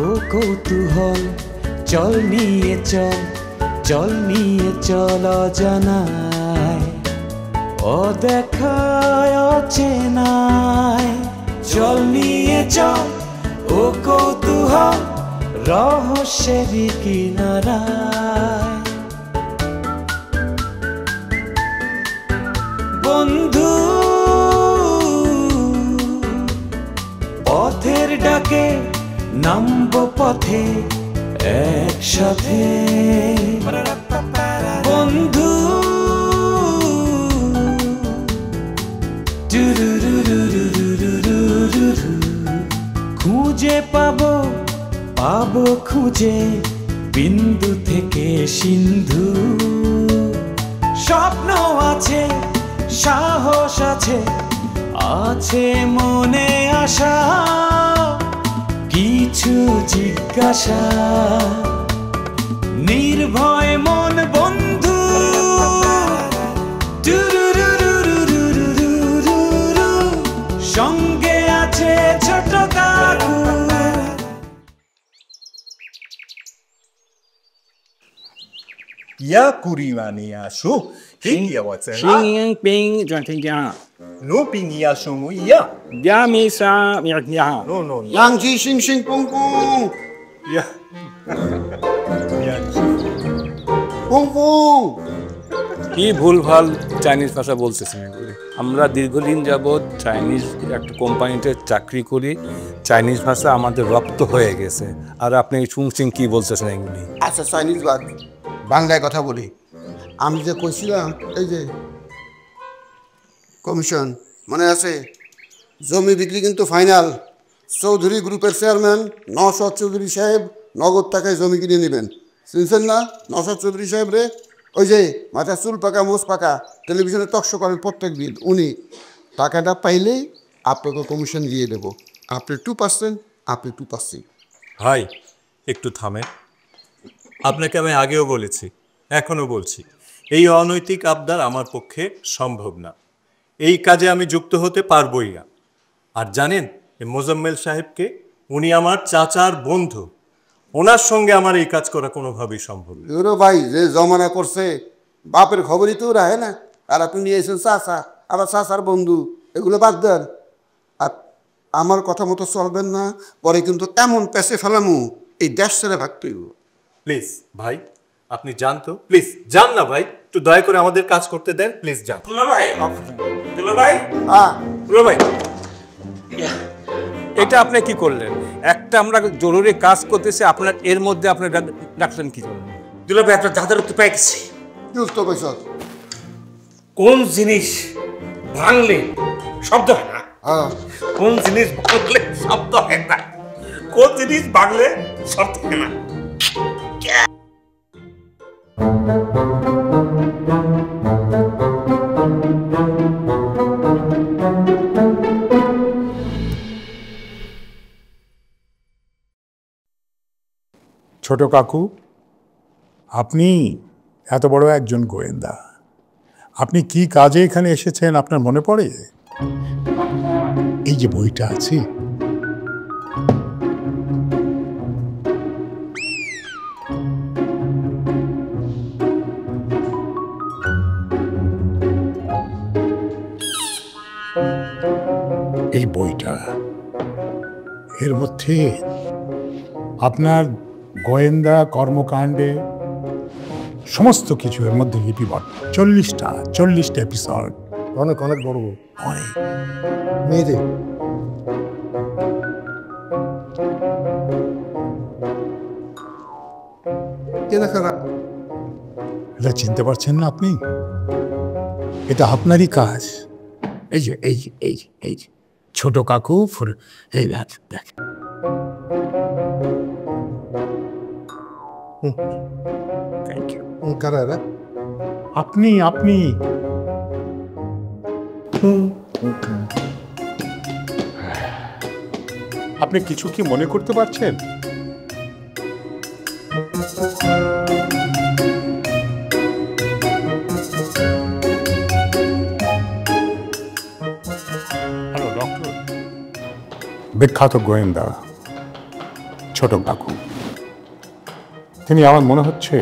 ও কৌতূহল চল নিয়ে চল অজানায় অদেখায় অচেনায় চল নিয়ে চল ও কৌতূহল রহস্যের কিনারায় বন্ধু পথের ডাকে নামবো পথে একসাথে বন্ধু খুঁজে পাবো খুঁজে বিন্দু থেকে সিন্ধু স্বপ্ন আছে সাহস আছে মনে আশা কিছু জিজ্ঞাসা নির্ভয় মন বন্ধু সঙ্গে আছে ছোট কাকু Ya kurimani asu. Hingia what's it? Xing Ping Zhuangtingjia. No ping ya shungu ya. Ya mi sa mi ya. No. Yang ji xing xing pong pong. Ya. Pong pong. কি ভুলভাল চাইনিজ ভাষা বলতেছেন এগুলি আমরা দীর্ঘদিন যাবৎ চাইনিজ একটা কোম্পানিতে চাকরি করি চাইনিজ ভাষা আমাদের রপ্ত হয়ে গেছে আর আপনি শুনছেন কি বলতেছেন এগুলি আচ্ছা চাইনিজ বাদ বাংলায় কথা বলি আমি যে কইছিলাম এই যে কমিশন মনে আছে জমি বিক্রি কিন্তু ফাইনাল চৌধুরী গ্রুপের চেয়ারম্যান নওশাদ চৌধুরী সাহেব নগদ টাকায় জমি কিনে নেবেন শুনছেন না নওশাদ চৌধুরী সাহেব রে ওই যে মাথা চুল পাকা মোজ পাকা টেলিভিশনে টকশো করেন প্রত্যেক দিন উনি টাকাটা পাইলেই আপনাকে কমিশন দিয়ে দেব আপনি 2% আপনি 2%। ভাই একটু থামেন আপনাকে আমি আগেও বলেছি এখনও বলছি এই অনৈতিক আবদার আমার পক্ষে সম্ভব না এই কাজে আমি যুক্ত হতে পারবই না আর জানেন মোজাম্মেল সাহেবকে উনি আমার চাচার বন্ধু ওনার সঙ্গে আমার এই কাজ করা কোনোভাবেই সম্ভব না এগুলো ভাই যে জমানা করছে বাপের খবরই তো রাখে না আর আপনি নিয়ে এসেছেন চাচা আবার চাচার বন্ধু এগুলো বাদ দেন আর আমার কথা মতো চলবেন না পরে কিন্তু এমন পেছে ফেলামু এই দেশ ছেড়ে ভাগতেই প্লিজ ভাই আপনি যান তো প্লিজ যান না ভাই একটু দয়া করে আমাদের কাজ করতে দেন প্লিজ যান ভাই এটা আপনি কি করলেন একটা আমরা জরুরি কাজ করতেছি আপনার এর মধ্যে আপনি ডাকলেন কি জন্য দুলা ভাই আপনার দাদার উত্তর পেয়ে গেছি তো পয়সা কোন জিনিস ভাঙলে শব্দ হয় না কোন জিনিস ভাঙলে শব্দ হয় না কোন জিনিস ভাঙলে শব্দ হয় না ছোট কাকু আপনি এত বড় একজন গোয়েন্দা আপনি কি কাজে এখানে এসেছেন আপনার মনে পড়ে এই যে বইটা আছে এই বইটা এর মধ্যে আপনার গোয়েন্দা কর্মকাণ্ডে সমস্ত কিছু এর মধ্যে লিপিবদ্ধ 40টা এপিসোড অনেক অনেক বড় অনেক মেয়েদের এটা চিনতে পারছেন না আপনি এটা আপনারই কাজ এই যে এই যে ছোট কাকু এই দেখ থ্যাংক ইউ কারা আপনি আপনি কিছু কি মনে করতে পারছেন হ্যালো ডক্টর বিখ্যাত গোয়েন্দা ছোট কাকু, তিনি আমার মনে হচ্ছে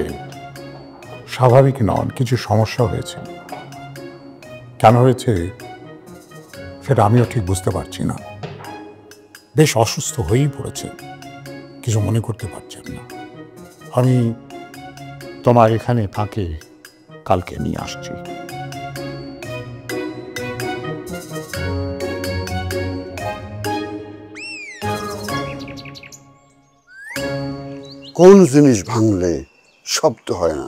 স্বাভাবিক নন, কিছু সমস্যা হয়েছে। কেন হয়েছে সেটা আমিও ঠিক বুঝতে পারছি না। বেশ অসুস্থ হয়েই পড়েছে, কিছু মনে করতে পারছেন না। আমি তোমার এখানে তাকে কালকে নিয়ে আসছি। কোন জিনিস ভাঙলে শব্দ হয় না?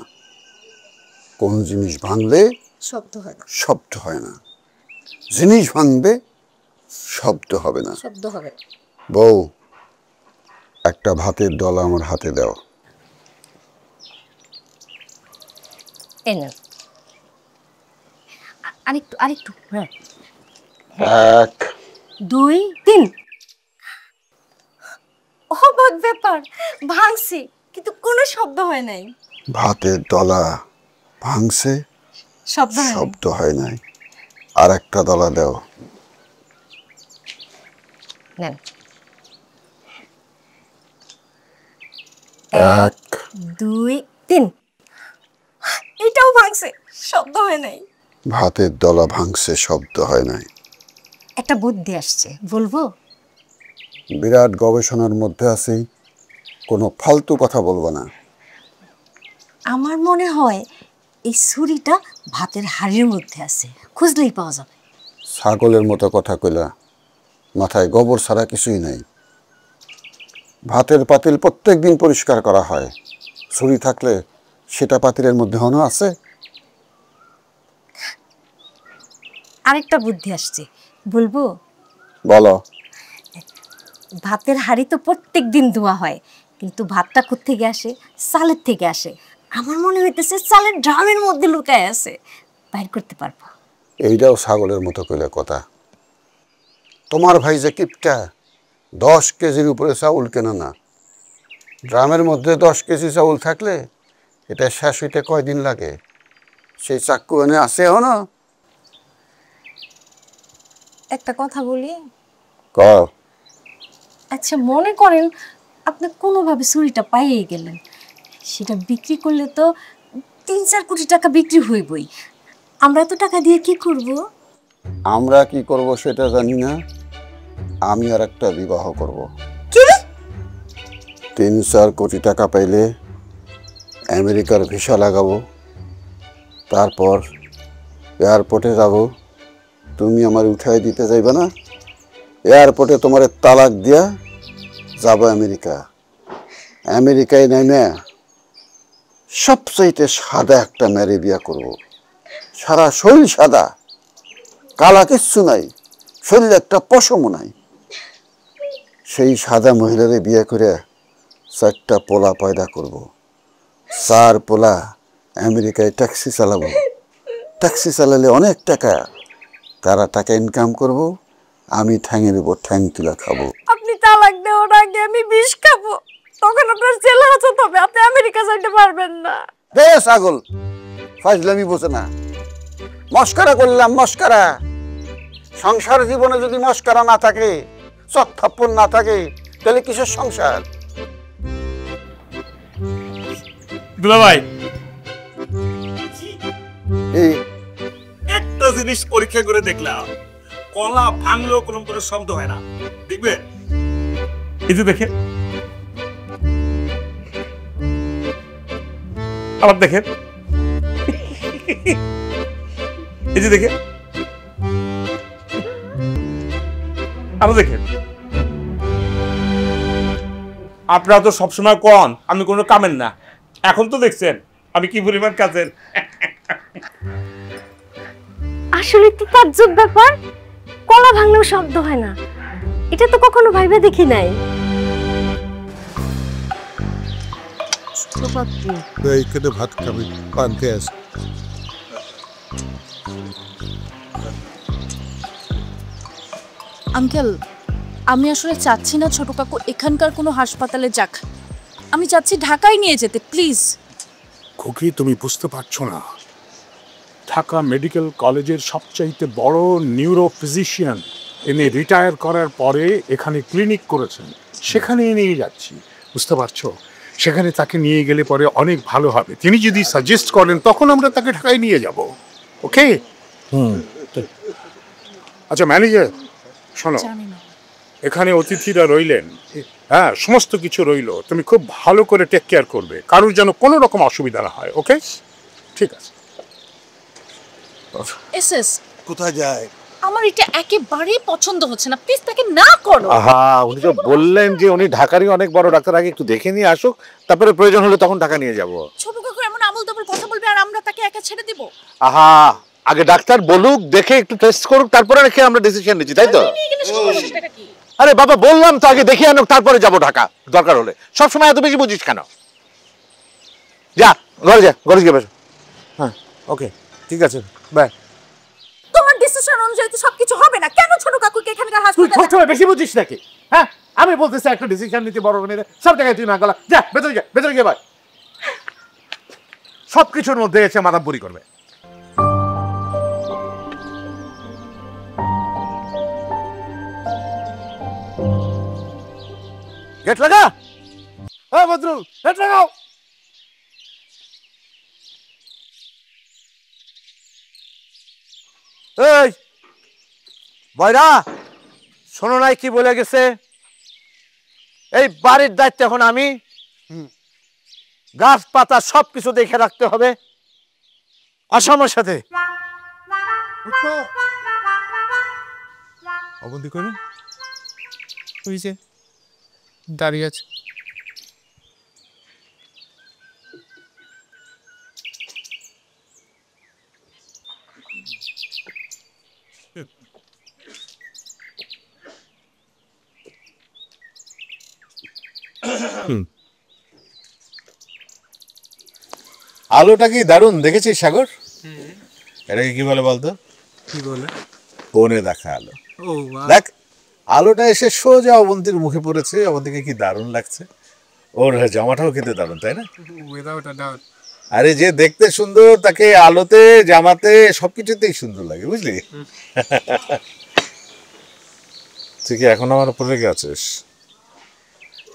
কোন জিনিস ভাঙলে শব্দ হয় না। শব্দ হয় না। জিনিস ভাঙবে, শব্দ হবে না। শব্দ হবে। বউ, একটা ভাতের ডলা আমার হাতে দাও। এই না, আরেকটু আরেকটু। হ্যাঁ, 1 2 3। অবাক ব্যাপার, ভাঙছি কিন্তু কোনো শব্দ হয় নাই। ভাতের ডলা ভাঙছে, শব্দ হয় নাই। শব্দ হয় নাই। আর একটা ডলা দাও। নেন। 1 2 3। এটাও ভাঙছে, শব্দ হয় নাই। ভাতের ডলা ভাঙছে, শব্দ হয় নাই। একটা বুদ্ধি আসছে, বলবো? বিরাট গবেষণার মধ্যে আছি, কোনো ফালতু কথা বলবো না। আমার মনে হয় এই ছুরিটা ভাতের হাড়ির মধ্যে আছে, খুঁজলেই পাওয়া যাবে। ছাগলের মতো কথা কইলা, মাথায় গোবর ছাড়া কিছুই নাই। ভাতের পাতিল প্রত্যেক দিন পরিষ্কার করা হয়, ছুরি থাকলে সেটা পাতিলের মধ্যে হনো আছে। আরেকটা বুদ্ধি আসছে, বলবো? বলো। ভাতের হাড়ি তো প্রত্যেক দিন ধোয়া হয়, কিন্তু ভাতটা কোত্থেকে আসে? চালের থেকে আসে। আমার মনে হইতেছে চালের ড্রামের মধ্যে লুকায় আছে, বাইর করতে পারবো। এইটাও ছাগলের মতো কইলে কথা। তোমার ভাই যে কিপটা, 10 কেজির উপরে চাউল কেনা না। ড্রামের মধ্যে 10 কেজি চাউল থাকলে এটা শেষ হইতে কয়দিন লাগে? সেই চাক্কু এনে আছে না? একটা কথা বলি। ক। আচ্ছা, মনে করেন আপনি কোনোভাবে ছুরিটা পাইয়ে গেলেন, সেটা বিক্রি করলে তো 3-4 কোটি টাকা বিক্রি হইবই। আমরা এত টাকা দিয়ে কি করব? আমরা কি করব সেটা জানি না। আমি আর একটা বিবাহ করব। কি? 3-4 কোটি টাকা পাইলে আমেরিকার ভিসা লাগাবো, তারপর এয়ারপোর্টে যাব। তুমি আমার উঠাই দিতে যাইবে না, এয়ারপোর্টে তোমার তালাক দিয়া যাব আমেরিকা। আমেরিকায় নেমে সবচাইতে সাদা একটা মেরে বিয়া করব। সারা শরীর সাদা, কালা কিচ্ছু নাই, শরীরে একটা পশমও নাই। সেই সাদা মহিলারে বিয়ে করে 4টা পোলা পয়দা করব। 4 পোলা আমেরিকায় ট্যাক্সি চালাবো। ট্যাক্সি চালালে অনেক টাকা, তারা টাকা ইনকাম করব, আমি ঠ্যাঙের উপর ঠ্যাং তুলে খাবো। আপনি তালাক দেওয়ার আগে আমি বিষ খাবো, তখন আপনার জেলে হাজত হবে, আপনি আমেরিকা যাইতে পারবেন না। রে ছাগল, ফাজলামি বোঝে না। মস্করা করলাম, মস্করা। সংসার জীবনে যদি মস্করা না থাকে, চত্থাপ্পন না থাকে, তাহলে কিসের সংসার? দুলাভাই, এই একটা জিনিস পরীক্ষা করে দেখলাম, কলা ভাঙলেও কোনো কোনো শব্দ হয় না। দেখবে, এই যে দেখেন, আবার দেখেন, এই যে দেখেন, আরো দেখেন। আপনারা তো সবসময় কন আমি কোনো কামের না, এখন তো দেখছেন আমি কি পরিমাণ কাজের। আসলে তো তাজ্জব ব্যাপার, কলা ভাঙলেও শব্দ হয় না। এটা তো কখনো ভাইবে দেখি নাই। এইখানে ভাত খাবি, পান্তে আছে। আঙ্কেল, আমি আসলে চাচ্ছি না ছোট কাকু এখানকার কোনো হাসপাতালে যাক, আমি চাচ্ছি ঢাকায় নিয়ে যেতে, প্লিজ। খুকি, তুমি বুঝতে পারছো না, ঢাকা মেডিকেল কলেজের সবচাইতে বড় নিউরো ফিজিশিয়ান ইনি রিটায়ার করার পরে এখানে ক্লিনিক করেছেন, সেখানে নিয়ে যাচ্ছি, বুঝতে পারছো? সেখানে তাকে নিয়ে গেলে পরে অনেক ভালো হবে। তিনি যদি সাজেস্ট করেন তখন আমরা তাকে ঢাকায় নিয়ে যাব। ওকে? আচ্ছা ম্যানেজার, শোনো, এখানে অতিথিরা রইলেন, হ্যাঁ, সমস্ত কিছু রইল, তুমি খুব ভালো করে টেক কেয়ার করবে, কারোর যেন কোনো রকম অসুবিধা না হয়। ওকে, ঠিক আছে। এসএস, কোথায় যায়? আমার এটা একেবারেই পছন্দ হচ্ছে না, প্লিজ তাকে না করো। আহা, উনি তো বললেন যে উনি ঢাকারই অনেক বড় ডাক্তার, আগে একটু দেখে নিয়ে আসুক, তারপরে প্রয়োজন হলে তখন ঢাকা নিয়ে যাব। ছোট কাকু এমন আমল তামল কথা বলবে আর আমরা তাকে একা ছেড়ে দিব? আহা, আগে ডাক্তার বলুক, দেখে একটু টেস্ট করুক, তারপরে রেখে আমরা ডিসিশন নিচ্ছি, তাই তো? আরে বাবা, বললাম তো আগে দেখে আনুক, তারপরে যাব ঢাকা দরকার হলে। সবসময় এত বেশি বুঝিস কেন? যা ঘরে, যা ঘরে গিয়ে বসো। হ্যাঁ, ওকে, ঠিক আছে, বাই। তোমার ডিসিশন অনুযায়ী তো সবকিছু হবে না। কেন ছোট কাকুকে এখানকার হাসপাতালে? বেশি বুঝিস নাকি? হ্যাঁ, আমি বলতেছি একটা ডিসিশন নিতে বড় মেয়ে, সব জায়গায় তুই না গলা। যা ভেতরে, যা ভেতরে গিয়ে ভাই, সবকিছুর মধ্যে এসে মাদামপুরি করবে। গেট লাগা, হ্যাঁ বদরুল, গেট লাগাও। এই বয়রা, শোনো নাই কি বলে গেছে? এই বাড়ির দায়িত্ব এখন আমি, গাছপাতা সবকিছু দেখে রাখতে হবে। আসো আমার সাথে। অবন্তি করে ওই যে দাঁড়িয়ে আছে। আলোটা কি দারুণ দেখেছিস সাগর? এটাকে কি বলে বলতো? কি বলে? ফোনে দেখা আলো। দেখ, আলোটা এসে সোজা অবন্তীর মুখে পড়েছে। অবন্তীকে কি দারুণ লাগছে। ওর জামাটাও খেতে দারুণ, তাই না? আরে যে দেখতে সুন্দর তাকে আলোতে, জামাতে, সবকিছুতেই সুন্দর লাগে, বুঝলি? তুই কি এখন আমার উপরে রেগে আছিস?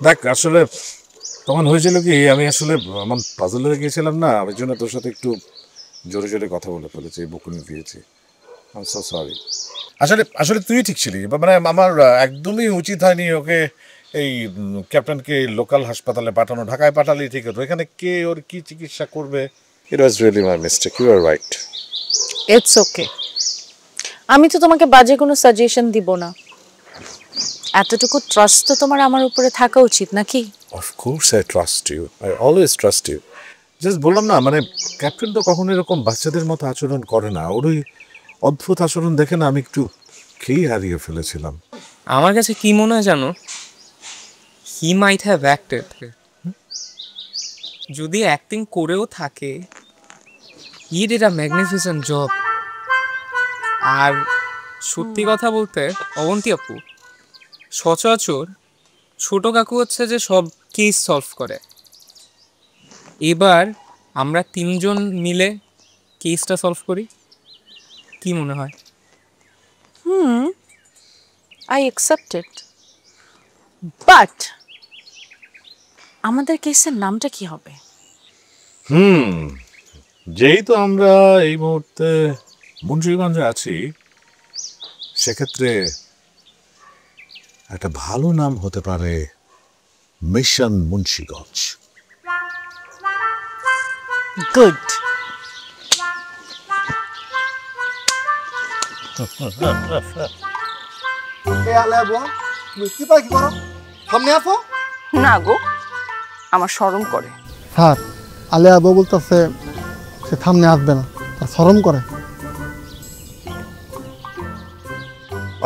দেখ, আসলে তখন হয়েছিল কি, আমি আসলে আমার পাজলে গিয়েছিলাম না, ওই জন্য তোর সাথে একটু জোরে জোরে কথা বলে ফেলেছি, বকুনি দিয়েছি। I am so sorry. আসলে তুই ঠিক ছিলি, মানে আমার একদমই উচিত হয়নি ওকে এই ক্যাপ্টেনকে লোকাল হাসপাতালে পাঠানো। ঢাকায় পাঠালেই ঠিক হতো, এখানে কে ওর কি চিকিৎসা করবে? It was really my mistake, you are right. It's okay, আমি তো তোমাকে বাজে কোনো সাজেশন দিব না। এতটুকু ট্রাস্ট তো তোমার আমার উপরে থাকা উচিত নাকি? Of course I trust you, I always trust you. Just বললাম না, মানে ক্যাপ্টেন তো কখনো এরকম বাচ্চাদের মতো আচরণ করে না। ওর ওই অদ্ভুত আচরণ দেখে না আমি একটু খেয়ে হারিয়ে ফেলেছিলাম। আমার কাছে কি মনে হয় জানো, হি মাইট হ্যাভ অ্যাক্টেড। যদি অ্যাক্টিং করেও থাকে, he did a magnificent job. আর সত্যি কথা বলতে অবন্তী আপু, সচরাচর ছোট কাকু হচ্ছে যে সব কেস সলভ করে। এবার আমরা তিনজন মিলে কেসটা সলভ করি, কি মনে হয়? আই অ্যাকসেপ্ট ইট, বাট আমাদের কেসের নামটা কি হবে? যেহেতু আমরা এই মুহূর্তে মুন্সিগঞ্জে আছি, সেক্ষেত্রে একটা ভালো নাম হতে পারে মিশন মুন্সিগঞ্জ। গুড। না গো, আমার শরম করে। স্যার, আলিয়া আবু বলতেছে সে সামনে আসবে না, তার শরম করে।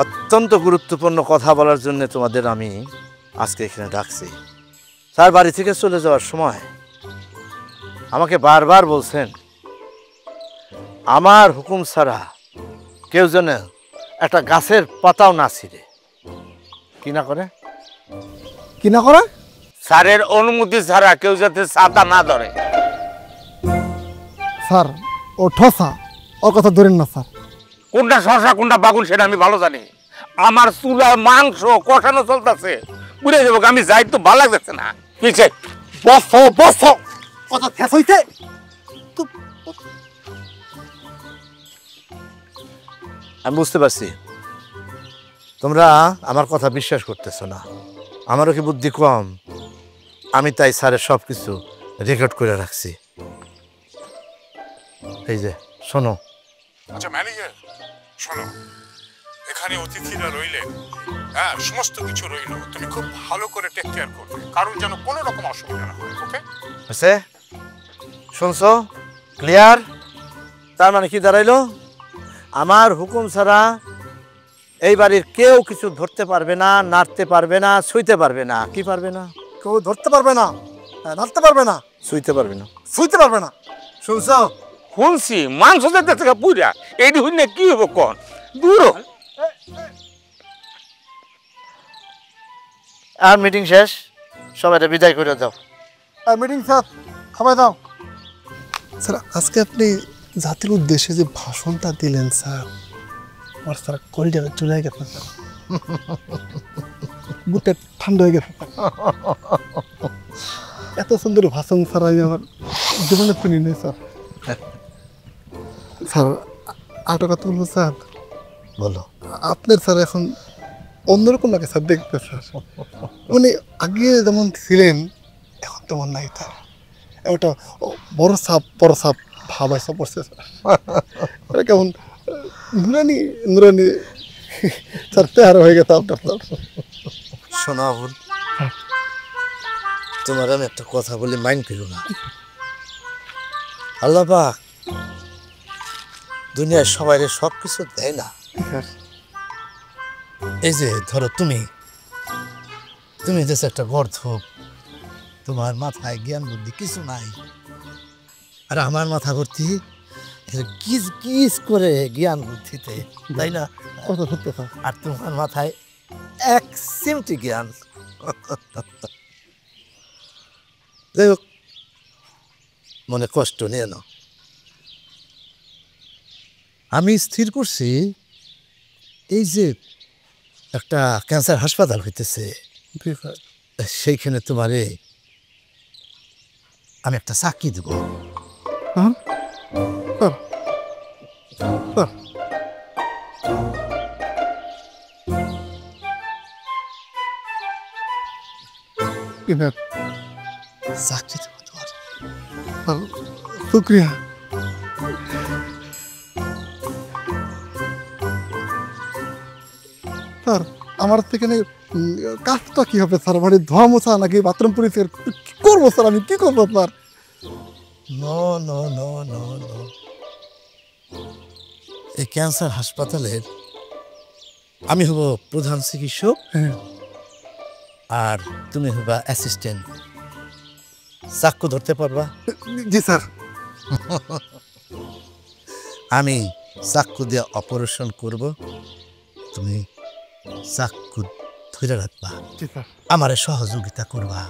অত্যন্ত গুরুত্বপূর্ণ কথা বলার জন্য তোমাদের আমি আজকে এখানে ডাকছি। স্যার বাড়ি থেকে চলে যাওয়ার সময় আমাকে বারবার বলছেন, আমার হুকুম ছাড়া কেউ যেন একটা গাছের পাতাও না ছিঁড়ে। কি না করে? কি না করে? স্যারের অনুমতি ছাড়া কেউ যাতে ছাতা না ধরে। স্যার, ও ঠসা, ওর কথা ধরেন না স্যার। কোনটা শসা কোনটা বাগুন সেটা আমি ভালো জানি। আমার চুলার মাংস কষানো চলতেছে, বুঝে যাবো। আমি যাই তো ভালো লাগতেছে না। পিছে বসো বসো, কথা শেষ হইতে। আমি বুঝতে পারছি তোমরা আমার কথা বিশ্বাস করতেছ না। আমারও কি বুদ্ধি কম? আমি তাই স্যারের সব কিছু রেকর্ড করে রাখছি। এই যে শোনো। আচ্ছা ম্যানেজার শোনো, এখানে অতিথিরা রইলেন, হ্যাঁ সমস্ত কিছু রইল, তুমি খুব ভালো করে টেক কেয়ার করবে, কারোর যেন কোনো রকম অসুবিধা না হয়। ওকে আছে? শুনছো? ক্লিয়ার? তার মানে কি দাঁড়াইলো? আমার হুকুম ছাড়া এই বাড়ির কেউ কিছু ধরতে পারবে না, নাড়তে পারবে না, ছুঁইতে পারবে না। কি পারবে না? কেউ ধরতে পারবে না, নাড়তে পারবে না, ছুঁইতে পারবে না, ছুঁইতে পারবে না। শুনছো? শুনছি মাংস যেতে পুরা, এইটি হইলে কি হবো কন? দূর আর মিটিং শেষ, সবাই বিদায় করে দাও। মিটিং স্যার, খাবার দাও। স্যার আজকে আপনি জাতির উদ্দেশ্যে যে ভাষণটা দিলেন স্যার, আমার স্যার কলিজাটা চলে গেছে স্যার, বুকটা ঠান্ডা হয়ে গেছে। এত সুন্দর ভাষণ স্যার আমি আমার জীবনে শুনি নাই স্যার। স্যার আরেকটা কথা বলবো স্যার। বলো। আপনার স্যার এখন অন্যরকম লাগে স্যার দেখতে স্যার, মানে আগে যেমন ছিলেন এখন তেমন নাই স্যার। একটা বড় সাপ ভাব আসা পড়ছে স্যার, কেমন নুরানি নুরানি স্যার তৈরি হয়ে গেছে আপনার স্যার। শোনো আবুল, তোমার আমি একটা কথা বলি, মাইন্ড করো না। আল্লাহ পাক দুনিয়ায় সবাই সব কিছু দেয় না। এই যে ধরো তুমি দেশে একটা গর্ধব, তোমার মাথায় জ্ঞান বুদ্ধি কিছু নাই, আর আমার মাথা ভর্তি কিস কিস করে জ্ঞান বুদ্ধিতে, তাই না? আর তোমার মাথায় এক সিমটি জ্ঞান। যাই হোক, মনে কষ্ট নিয়ে নাও। আমি স্থির করছি এই যে একটা ক্যান্সার হাসপাতাল হইতেছে, সেইখানে তোমারে আমি একটা চাকরি দেব। চাকরি দেব তোমার। শুক্রিয়া। স্যার আমার সেখানে কাজটা কি হবে স্যার? মানে ধোয়া মোছা নাকি বাথরুম পরিষ্কার কি করবো স্যার? আমি কি করবো sir? No no no no no, এই ক্যান্সার হাসপাতালের আমি হব প্রধান চিকিৎসক, আর তুমি হবা অ্যাসিস্ট্যান্ট। চাক্কু ধরতে পারবা? জি স্যার। আমি চাক্কু দিয়ে অপারেশন করব, তুমি চাক্কু ধরে রাখবা, আমারে সহযোগিতা করবা।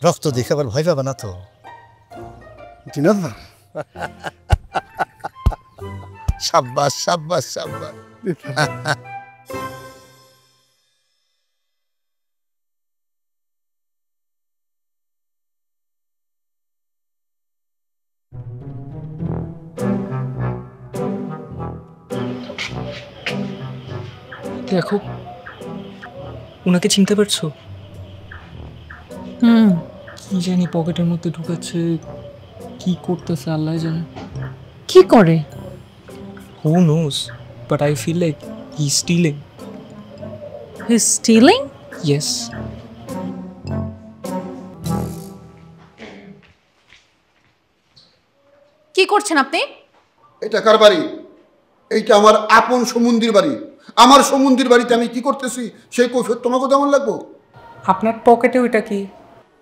রক্ত দেখে আবার ভয় পাবা না তো? সাব্বাস সাব্বাস সাব্বাস। দেখো, ওনাকে চিনতে পারছো? কি জানি পকেটের মধ্যে ঢুকেছে, কি করতেছে আল্লাহ জানে। কি করে? Who knows? But I feel like he's stealing. He's stealing? Yes. কি করছেন আপনি? এটা কার বাড়ি? এইটা আমার আপন সমুদ্রের বাড়ি। আমার সমুদ্রের বাড়িতে আমি কি করতেছি সেই কৈফিয়ত তোমাকে কেমন লাগবো? আপনার পকেটে ওইটা কি?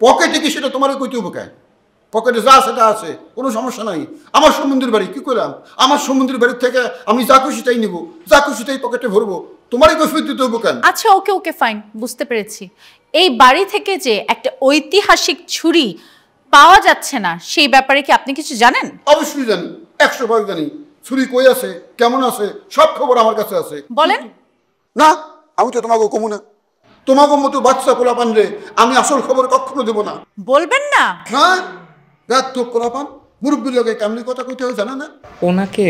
পকেটে কি সেটা তোমার কইতে হবে কেন? পকেটে যা সেটা আছে, কোনো সমস্যা নাই। আমার সমুদ্রের বাড়ি কি করলাম? আমার সমুদ্রের বাড়ির থেকে আমি যা খুশি তাই নিব, যা খুশি তাই পকেটে ভরবো। তোমারই কৈফিয়ত দিতে হবে কেন? আচ্ছা ওকে ওকে ফাইন, বুঝতে পেরেছি। এই বাড়ি থেকে যে একটা ঐতিহাসিক ছুরি পাওয়া যাচ্ছে না, সেই ব্যাপারে কি আপনি কিছু জানেন? অবশ্যই জানি, 100% জানি। ছুরি কই আছে, কেমন আছে, সব খবর আমার কাছে আছে। বলেন। না, আমি তো তোমাকে কমু না। তোমাকে মতো বাচ্চা পোলাপান রে আমি আসল খবর কখনো দেবো না। বলবেন না? হ্যাঁ, রাত তো পোলাপান মুরব্বীর লোকে কেমনি কথা কইতে হয় জানা না। ওনাকে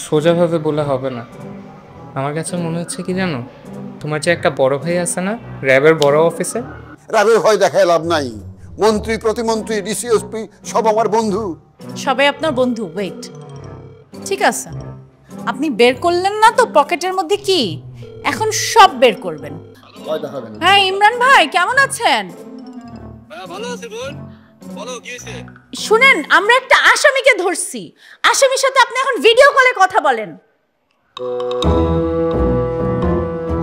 সোজাভাবে বলা হবে না। আমার কাছে মনে হচ্ছে কি জানো, তোমার যে একটা বড় ভাই আছে না, র্যাবের বড় অফিসে, র্যাবের ভয় দেখায় লাভ নাই। মন্ত্রী, প্রতিমন্ত্রী, ডিসিএসপি সব আমার বন্ধু। সবাই আপনার বন্ধু? ওয়েট, ঠিক আছে, আপনি বের করলেন না তো পকেটের মধ্যে কি, এখন সব বের করবেন। হ্যাঁ ইমরান ভাই, কেমন আছেন? ভালো আছি বোন, বলো কি হয়েছে? শুনেন, আমরা একটা আসামিকে ধরছি। আসামির সাথে আপনি এখন ভিডিও কলে কথা বলেন।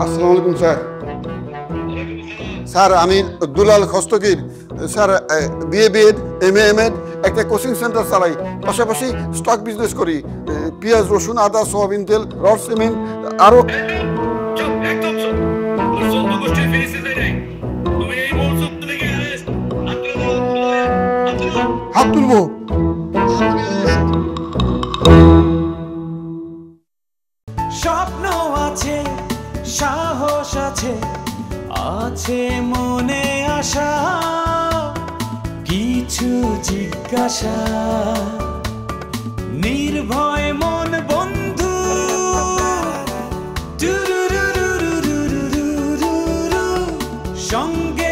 আসসালামু আলাইকুম স্যার। স্যার আমি দুলাল খস্তগীর। স্যার বিএড এমএ একটা কোচিং সেন্টার চালাই, পাশাপাশি স্টক বিজনেস করি। পেঁয়াজ, রসুন, আদা, সয়াবিন তেল, রড সিমেন্ট আরো। হাত তুলবো? স্বপ্ন আছে, সাহস আছে, আছে মনে আশা, কিছু জিজ্ঞাসা, নির্ভয় মন বন্ধু, সঙ্গে